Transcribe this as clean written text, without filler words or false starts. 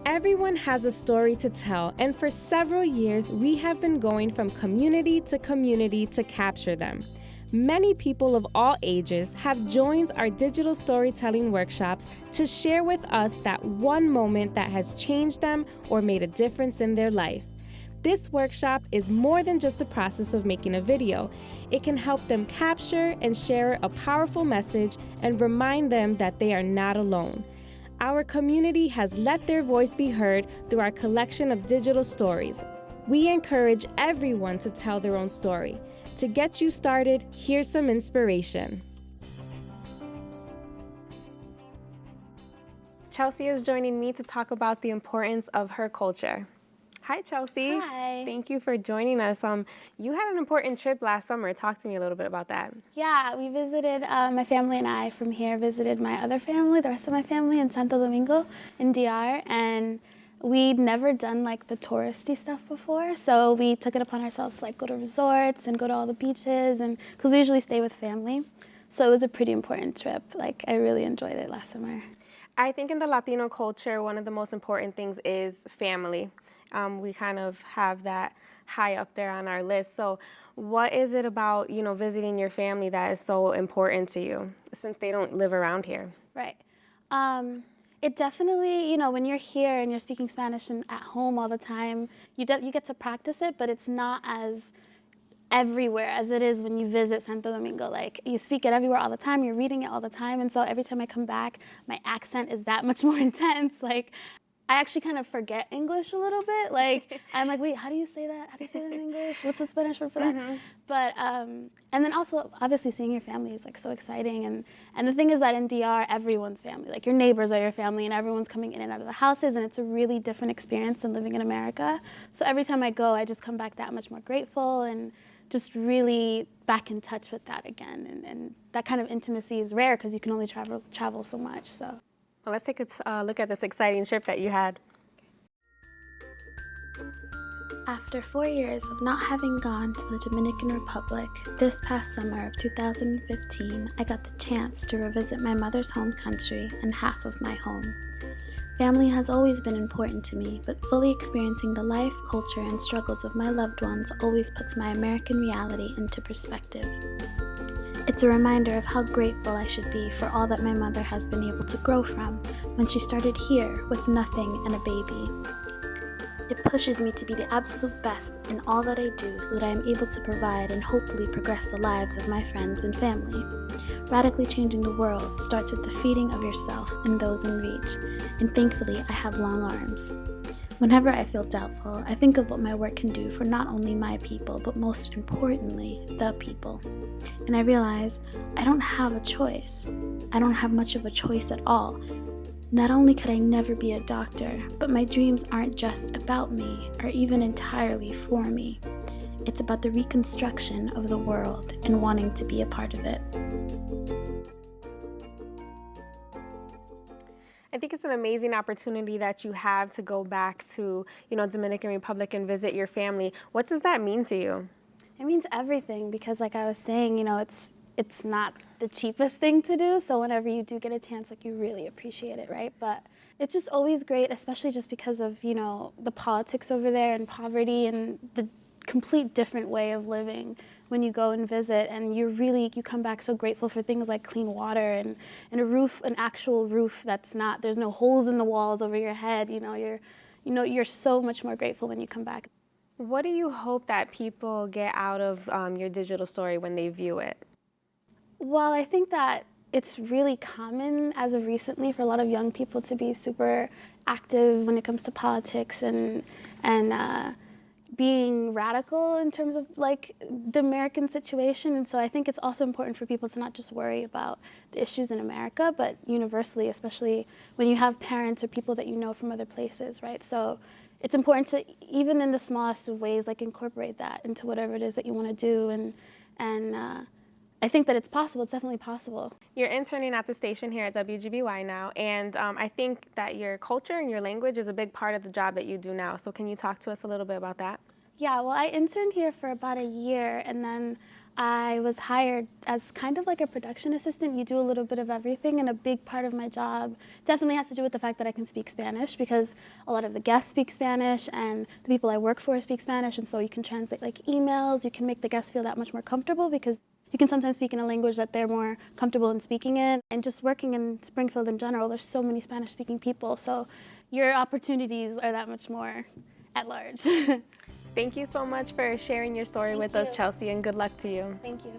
Everyone has a story to tell, and for several years, we have been going from community to capture them. Many people of all ages have joined our digital storytelling workshops to share with us that one moment that has changed them or made a difference in their life. This workshop is more than just the process of making a video. It can help them capture and share a powerful message and remind them that they are not alone. Our community has let their voice be heard through our collection of digital stories. We encourage everyone to tell their own story. To get you started, here's some inspiration. Chelsey is joining me to talk about the importance of her culture. Hi, Chelsey. Hi. Thank you for joining us. You had an important trip last summer. Talk to me a little bit about that. Yeah, we visited, my family and I from here visited my other family, the rest of my family in Santo Domingo in DR, and we'd never done like the touristy stuff before, so we took it upon ourselves to like go to resorts and go to all the beaches, and because we usually stay with family, so it was a pretty important trip. Like, I really enjoyed it last summer. I think in the Latino culture, one of the most important things is family. We kind of have that high up there on our list. So what is it about, visiting your family that is so important to you, since they don't live around here? Right. It definitely, when you're here and you're speaking Spanish and at home all the time, you get to practice it, but it's not as everywhere as it is when you visit Santo Domingo. Like, you speak it everywhere all the time, you're reading it all the time, and so every time I come back, my accent is that much more intense. Like, I actually kind of forget English a little bit. Like, I'm like, wait, how do you say that? How do you say that in English? What's the Spanish word for that? Mm-hmm. But, and then also, obviously, seeing your family is like so exciting. And the thing is that in DR, everyone's family. Like, your neighbors are your family, and everyone's coming in and out of the houses, and it's a really different experience than living in America. So every time I go, I just come back that much more grateful and just really back in touch with that again. And that kind of intimacy is rare because you can only travel so much, so. Well, let's take a look at this exciting trip that you had. After 4 years of not having gone to the Dominican Republic, this past summer of 2015, I got the chance to revisit my mother's home country and half of my home. Family has always been important to me, but fully experiencing the life, culture, and struggles of my loved ones always puts my American reality into perspective. It's a reminder of how grateful I should be for all that my mother has been able to grow from when she started here with nothing and a baby. It pushes me to be the absolute best in all that I do so that I am able to provide and hopefully progress the lives of my friends and family. Radically changing the world starts with the feeding of yourself and those in reach, and thankfully I have long arms. Whenever I feel doubtful, I think of what my work can do for not only my people, but most importantly, the people. And I realize I don't have a choice. I don't have much of a choice at all. Not only could I never be a doctor, but my dreams aren't just about me or even entirely for me. It's about the reconstruction of the world and wanting to be a part of it. I think it's an amazing opportunity that you have to go back to, Dominican Republic and visit your family. What does that mean to you? It means everything because, like I was saying, it's not the cheapest thing to do, so whenever you do get a chance, like, you really appreciate it, right? But it's just always great, especially just because of, the politics over there and poverty and the complete different way of living when you go and visit, and you come back so grateful for things like clean water and a roof, an actual roof that's not, there's no holes in the walls over your head. You're so much more grateful when you come back. What do you hope that people get out of your digital story when they view it? Well, I think that it's really common as of recently for a lot of young people to be super active when it comes to politics and being radical in terms of like the American situation. And so I think it's also important for people to not just worry about the issues in America, but universally, especially when you have parents or people that you know from other places, right? So it's important to, even in the smallest of ways, like incorporate that into whatever it is that you want to do. And I think that it's possible. It's definitely possible. You're interning at the station here at WGBY now, and I think that your culture and your language is a big part of the job that you do now. So can you talk to us a little bit about that? Yeah, well, I interned here for about a year, and then I was hired as kind of like a production assistant. You do a little bit of everything, and a big part of my job definitely has to do with the fact that I can speak Spanish, because a lot of the guests speak Spanish and the people I work for speak Spanish, and so you can translate like emails, you can make the guests feel that much more comfortable, because you can sometimes speak in a language that they're more comfortable in speaking in. And just working in Springfield in general, there's so many Spanish-speaking people, so your opportunities are that much more at large. Thank you so much for sharing your story with us, Chelsey, and good luck to you. Thank you.